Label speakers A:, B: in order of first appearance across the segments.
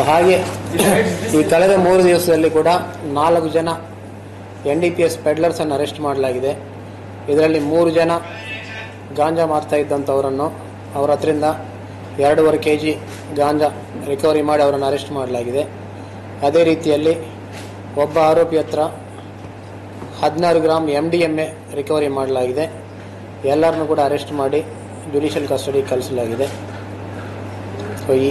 A: ಹಾಗೆ ಈ ಕಳೆದ 3 ದಿವಸದಲ್ಲಿ ಕೂಡ 4 ಜನ NDPS ಪೆಡ್ಲರ್ಸನ್ನು ಅರೆಸ್ಟ್ ಮಾಡಲಾಗಿದೆ. ಇದರಲ್ಲಿ 3 ಜನ ಗಾಂಜಾ ಮಾರ್ತಾ ಇದ್ದಂಥವರನ್ನು ಅವರ ಹತ್ರದಿಂದ 2.5 kg ಗಾಂಜಾ ರಿಕವರಿ ಮಾಡಿ ಅವರನ್ನು ಅರೆಸ್ಟ್ ಮಾಡಲಾಗಿದೆ. ಅದೇ ರೀತಿಯಲ್ಲಿ ಒಬ್ಬ ಆರೋಪಿ ಹತ್ರ 16 ಗ್ರಾಮ್ MDMA ರಿಕವರಿ ಮಾಡಲಾಗಿದೆ. ಎಲ್ಲರನ್ನೂ ಕೂಡ ಅರೆಸ್ಟ್ ಮಾಡಿ ಜುಡಿಷಿಯಲ್ ಕಸ್ಟಡಿಗೆ ಕಳಿಸಲಾಗಿದೆ. ಸೊ ಈ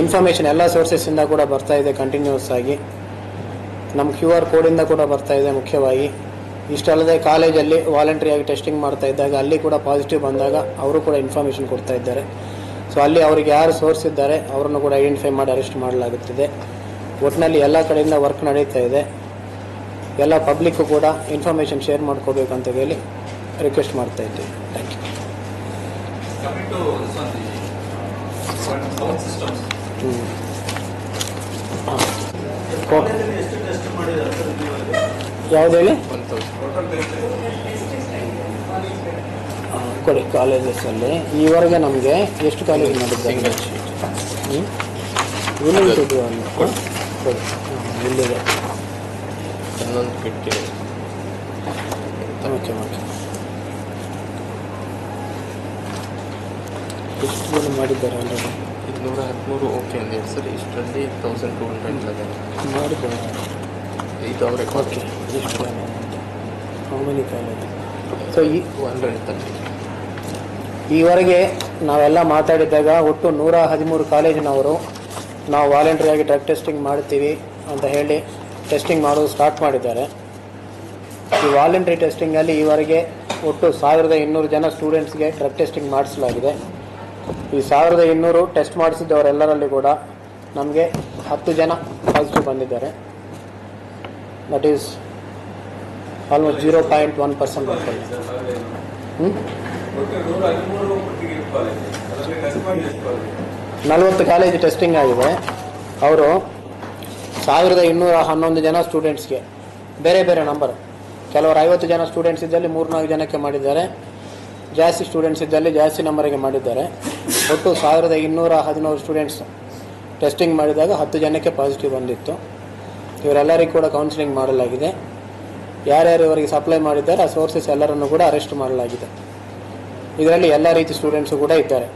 A: ಇನ್ಫಾರ್ಮೇಷನ್ ಎಲ್ಲ ಸೋರ್ಸಸ್ಸಿಂದ ಕೂಡ ಬರ್ತಾ ಇದೆ ಕಂಟಿನ್ಯೂಸ್ ಆಗಿ. ನಮ್ಮ QR ಕೋಡಿಂದ ಕೂಡ ಬರ್ತಾ ಇದೆ ಮುಖ್ಯವಾಗಿ. ಇಷ್ಟಲ್ಲದೆ ಕಾಲೇಜಲ್ಲಿ ವಾಲಂಟ್ರಿಯಾಗಿ ಟೆಸ್ಟಿಂಗ್ ಮಾಡ್ತಾ ಇದ್ದಾಗ ಅಲ್ಲಿ ಕೂಡ ಪಾಸಿಟಿವ್ ಬಂದಾಗ ಅವರು ಕೂಡ ಇನ್ಫಾರ್ಮೇಷನ್ ಕೊಡ್ತಾ ಇದ್ದಾರೆ. ಸೊ ಅಲ್ಲಿ ಅವರಿಗೆ ಯಾರು ಸೋರ್ಸ್ ಇದ್ದಾರೆ ಅವರನ್ನು ಕೂಡ ಐಡೆಂಟಿಫೈ ಮಾಡಿ ಅರೆಸ್ಟ್ ಮಾಡಲಾಗುತ್ತಿದೆ. ಒಟ್ಟಿನಲ್ಲಿ ಎಲ್ಲ ಕಡೆಯಿಂದ ವರ್ಕ್ ನಡೀತಾ ಇದೆ. ಎಲ್ಲ ಪಬ್ಲಿಕ್ಕು ಕೂಡ ಇನ್ಫಾರ್ಮೇಷನ್ ಶೇರ್ ಮಾಡ್ಕೋಬೇಕಂತ ಹೇಳಿ ರಿಕ್ವೆಸ್ಟ್ ಮಾಡ್ತಾ ಇದ್ದೀವಿ. Thank you. ಯಾವ್ದು ಹೇಳಿ ಕೊಡಿ. ಕಾಲೇಜಸಲ್ಲಿ ಈವರೆಗೆ ನಮಗೆ ಎಷ್ಟು ಕಾಲೇಜ್ ಮಾಡಿದ್ದಾರೆ? ಯೂನಿವರ್ಸಿಟಿ ಕೊಡಿ. ಇಲ್ಲಿದೆ. Okay okay. ಎಷ್ಟು ಜನ ಮಾಡಿದ್ದಾರೆ ಆಲ್ರೆಡಿ?
B: 213 okay ಅಂದಿದೆ sir. ಇಷ್ಟರಲ್ಲಿ 1200
A: ಮಾಡಿದ್ದಾರೆ.
B: ಇದು ಅವರೇ
A: ಓಕೆ. ಎಷ್ಟು ಹೌ ಮೆನಿ ಕಾಲೇಜ್? ಸೊ
B: 130
A: ಈವರೆಗೆ ನಾವೆಲ್ಲ ಮಾತಾಡಿದಾಗ ಒಟ್ಟು 113 ಕಾಲೇಜಿನವರು ನಾವು ವಾಲಂಟ್ರಿಯಾಗಿ ಡ್ರಗ್ ಟೆಸ್ಟಿಂಗ್ ಮಾಡ್ತೀವಿ ಅಂತ ಹೇಳಿ ಟೆಸ್ಟಿಂಗ್ ಮಾಡೋದು ಸ್ಟಾರ್ಟ್ ಮಾಡಿದ್ದಾರೆ. ಈ ವಾಲಂಟ್ರಿ ಟೆಸ್ಟಿಂಗಲ್ಲಿ ಈವರೆಗೆ ಒಟ್ಟು 1200 ಜನ ಸ್ಟೂಡೆಂಟ್ಸ್ಗೆ ಡ್ರಗ್ ಟೆಸ್ಟಿಂಗ್ ಮಾಡಿಸಲಾಗಿದೆ. ಈ 1200 ಟೆಸ್ಟ್ ಮಾಡಿಸಿದ್ದವರೆಲ್ಲರಲ್ಲಿ ಕೂಡ ನಮಗೆ 10 ಜನ ಪಾಸಿಟಿವ್ ಬಂದಿದ್ದಾರೆ. ದಟ್ ಈಸ್ ಆಲ್ಮೋಸ್ಟ್ 0.1% ಬರ್ತಾರೆ. 40 ಕಾಲೇಜ್ ಟೆಸ್ಟಿಂಗ್ ಆಗಿದೆ. ಅವರು 1211 ಜನ ಸ್ಟೂಡೆಂಟ್ಸ್ಗೆ ಬೇರೆ ಬೇರೆ ನಂಬರ್, ಕೆಲವರು 50 ಜನ ಸ್ಟೂಡೆಂಟ್ಸ್ ಇದ್ದಲ್ಲಿ 3-4 ಜನಕ್ಕೆ ಮಾಡಿದ್ದಾರೆ. ಜಾಸ್ತಿ ಸ್ಟೂಡೆಂಟ್ಸ್ ಇದ್ದಲ್ಲಿ ಜಾಸ್ತಿ ನಂಬರಿಗೆ ಮಾಡಿದ್ದಾರೆ. ಒಟ್ಟು 1217 ಸ್ಟೂಡೆಂಟ್ಸ್ ಟೆಸ್ಟಿಂಗ್ ಮಾಡಿದಾಗ 10 ಜನಕ್ಕೆ ಪಾಸಿಟಿವ್ ಬಂದಿತ್ತು. ಇವರೆಲ್ಲರಿಗೂ ಕೂಡ ಕೌನ್ಸಿಲಿಂಗ್ ಮಾಡಲಾಗಿದೆ. ಯಾರ್ಯಾರು ಇವರಿಗೆ ಸಪ್ಲೈ ಮಾಡಿದ್ದಾರೆ ಆ ಸೋರ್ಸಸ್ ಎಲ್ಲರನ್ನು ಕೂಡ ಅರೆಸ್ಟ್ ಮಾಡಲಾಗಿದೆ. ಇದರಲ್ಲಿ ಎಲ್ಲ ರೀತಿ ಸ್ಟೂಡೆಂಟ್ಸು ಕೂಡ ಇದ್ದಾರೆ.